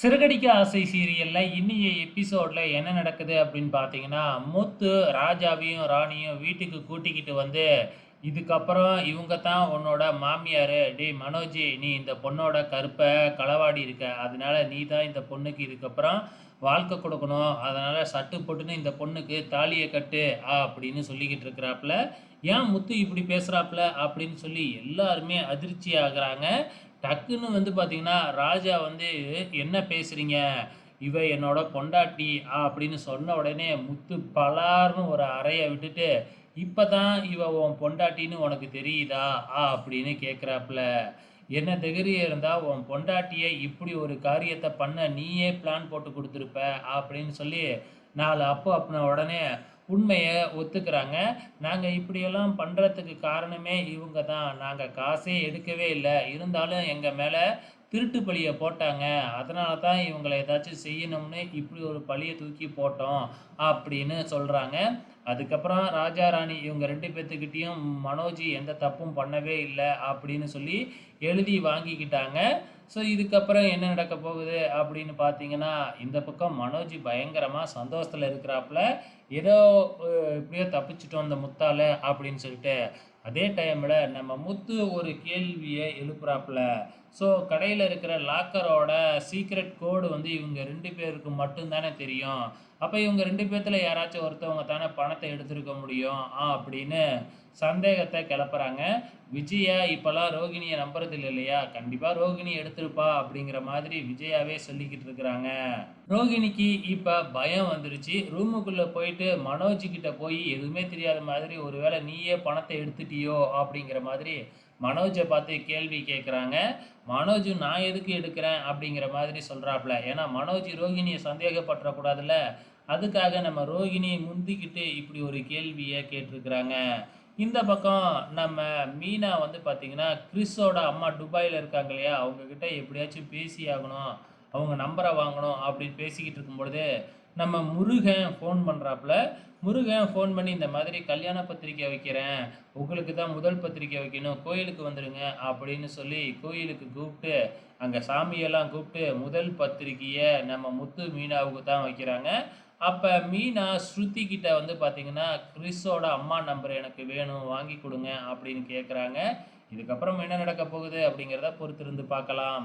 சிறகடிக்க ஆசை சீரியல்ல இன்னிய எபிசோட்ல என்ன நடக்குது அப்படின்னு பார்த்தீங்கன்னா, முத்து ராஜாவையும், ராணியும் வீட்டுக்கு கூட்டிக்கிட்டு வந்து, இதுக்கப்புறம் இவங்க தான் உன்னோட மாமியாரு. டேய் மனோஜ், நீ இந்த பொண்ணோட கருப்ப களவாடி இருக்க. அதனால நீ தான் இந்த பொண்ணுக்கு இதுக்கப்புறம் வாழ்க்கை குடுக்கணும். அதனால சட்டு புட்டுன்னு இந்த பொண்ணுக்கு தாலிய கட்டு அப்படின்னு சொல்லிக்கிட்டு இருக்கிறாப்புல. ஏன் முத்து இப்படி பேசுறாப்புல அப்படின்னு சொல்லி எல்லாருமே அதிர்ச்சி ஆகுறாங்க. டக்குன்னு வந்து பார்த்தீங்கன்னா, ராஜா வந்து "என்ன பேசுறீங்க? இவ என்னோட பொண்டாட்டி" அப்படின்னு சொன்ன உடனே முத்து பலார்ன்னு ஒரு அறைய விட்டுட்டு, "இப்ப தான் இவ உன் பொண்டாட்டின்னு உனக்கு தெரியுதா?" அப்படின்னு கேட்குறாப்புல. "என்ன தைரியம் இருந்தா உன் பொண்டாட்டிய இப்படி ஒரு காரியத்த பண்ண நீயே பிளான் போட்டு குடுத்துருப்ப" அப்படின்னு சொல்லி 4 அப்பு அப்புன உடனே உண்மைய ஒத்துக்கிறாங்க. "நாங்க இப்படியெல்லாம் பண்றதுக்கு காரணமே இவங்க தான். நாங்க காசே எடுக்கவே இல்ல. இருந்தாலும் எங்க மேல திருட்டு பழிய போட்டாங்க. அதனால தான் இவங்கள ஏதாச்சும் செய்யணும்னு இப்படி ஒரு பழிய தூக்கி போட்டோம்." அப்படின்னு சொல்றாங்க. அதுக்கப்புறம் ராஜா, ராணி இவங்க 2 பேத்துக்கிட்டயும் மனோஜ் எந்த தப்பும் பண்ணவே இல்ல அப்படின்னு சொல்லி எழுதி வாங்கிக்கிட்டாங்க. ஸோ இதுக்கப்புறம் என்ன நடக்க போகுது அப்படின்னு பார்த்தீங்கன்னா, இந்த பக்கம் மனோஜ் பயங்கரமா சந்தோஷத்துல இருக்கிறாப்புல. ஏதோ எப்படியோ தப்பிச்சுட்டோம் இந்த முத்தால அப்படின்னு சொல்லிட்டு. அதே டைம்ல நம்ம முத்து ஒரு கேள்விய எழுப்புறாப்புல. ஸோ கடையில இருக்கிற லாக்கரோட சீக்ரெட் கோடு வந்து இவங்க 2 பேருக்கு மட்டும் தானே தெரியும். அப்ப இவங்க 2 பேத்துல யாராச்சும் ஒருத்தவங்க தானே பணத்த எடுத்திருக்க முடியும். அப்படின்னு சந்தேகத்த கெளப்புறாங்க. விஜயா இப்பலாம் ரோகிணிய நம்புறதில்ல இல்லையா? கண்டிப்பா ரோகிணி எடுத்திருப்பா அப்படிங்கிற மாதிரி விஜயாவே சொல்லிக்கிட்டு இருக்கிறாங்க. ரோகிணிக்கு இப்ப பயம் வந்துருச்சு. ரூமுக்குள்ள போயிட்டு மனோஜ் கிட்ட போய் எதுவுமே தெரியாத மாதிரி, "ஒருவேளை நீயே பணத்த எடுத்துட்டியோ?" அப்படிங்கிற மாதிரி மனோஜ பார்த்து கேள்வி கேட்குறாங்க. மனோஜ் "நான் எதுக்கு எடுக்கிறேன்?" அப்படிங்கிற மாதிரி சொல்றாப்புல. ஏன்னா மனோஜ் ரோகிணிய சந்தேகப்பட்றக்கூடாதுல்ல. அதுக்காக நம்ம ரோகிணிய முந்திக்கிட்டு இப்படி ஒரு கேள்விய கேட்டிருக்கிறாங்க. இந்த பக்கம் நம்ம மீனா வந்து பார்த்தீங்கன்னா, கிறிஸோட அம்மா துபாயில இருக்காங்க இல்லையா? அவங்க கிட்ட எப்படியாச்சும் பேசியாகணும். அவங்க நம்பர வாங்கணும் அப்படின்னு பேசிக்கிட்டு இருக்கும்பொழுது, நம்ம முருகன் ஃபோன் பண்றாப்புல. முருகன் ஃபோன் பண்ணி இந்த மாதிரி கல்யாண பத்திரிக்கை வைக்கிறேன். உங்களுக்கு தான் முதல் பத்திரிக்கை வைக்கணும். கோயிலுக்கு வந்துருங்க அப்படின்னு சொல்லி கோயிலுக்கு கூப்பிட்டு, அங்க சாமியெல்லாம் கூப்பிட்டு முதல் பத்திரிக்கைய நம்ம முத்து, மீனாவுக்கு தான் வைக்கிறாங்க. அப்ப மீனா ஸ்ருதி கிட்ட வந்து பார்த்தீங்கன்னா, கிறிஸோட அம்மா நம்பர் எனக்கு வேணும். வாங்கி குடுங்க அப்படின்னு கேட்குறாங்க. இதுக்கப்புறம் என்ன நடக்க போகுது அப்படிங்கிறத பொறுத்திருந்து பார்க்கலாம்.